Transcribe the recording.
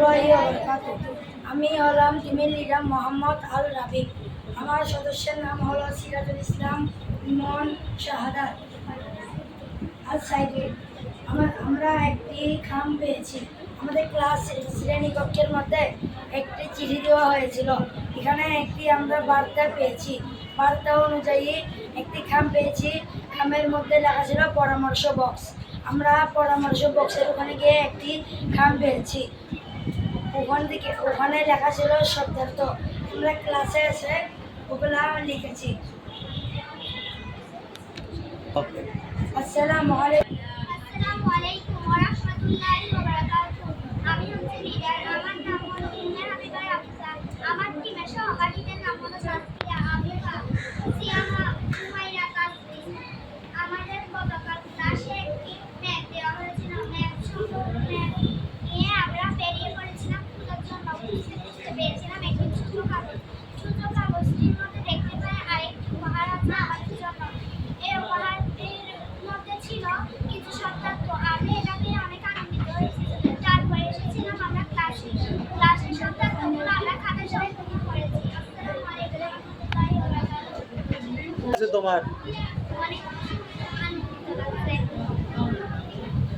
রহমতুল্লাহি ওয়া বারাকাতুহু। আমি হলাম টিমের লিডার মোহাম্মদ আল রাবিক। আমার সদস্যের নাম হলো সিরাজুল ইসলাম, ইমন, শাহাদাত আর সাইদুল। আমরা একটি খাম পেয়েছি। আমাদের ক্লাস শ্রেণীকক্ষের মধ্যে একটি চিঠি দেওয়া হয়েছিল। এখানে একটি আমরা বার্তা পেয়েছি। বার্তা অনুযায়ী একটি খাম পেয়েছি। খামের মধ্যে লেখা ছিল পরামর্শ বক্স। আমরা পরামর্শ বক্সের ওখানে গিয়ে একটি খাম পেয়েছি। ওখানে লেখা ছিল শব্দার্থ। আমরা ক্লাসে এসে ওগুলা লিখেছি। আসসালামু আলাইকুম। আসসালামু আলাইকুম ওয়া রাহমাতুল্লাহি ওয়া বারাকাতুহু। আমি হচ্ছে লিডার, আমার নাম হলো উম্মে হাবিবা রাফসা। আমার টিমের সহপাঠীদের নাম হলো সাফিয়া, আবিবা, সিয়ামা, উমাইরা, তাসবিহ। আমাদের গতকাল ক্লাসে একটি ম্যাপ দেওয়া হয়েছিল। ম্যাপ নিয়ে আমরা বেরিয়ে পড়েছিলাম খোঁজার জন্য। খুঁজতে পেয়েছিলাম একটি ছোট কাগজ। ছোট কাগজটির মধ্যে দেখতে পাই আরেকটি উপহার আছে আমাদের জন্য। এই উপহারটির মধ্যে ছিল কিছু শব্দার্থ। আমি এটা পেয়ে অনেক আনন্দিত হয়েছি। তারপরে এসেছিলাম আমরা ক্লাসের শব্দার্থগুলো আমরা খাতায় সংরক্ষণ করেছি। আসসালামু আলাইকুম ওয়া রাহমাতুল্লাহি ওয়া বারাকাতুহু। তোমার অনেক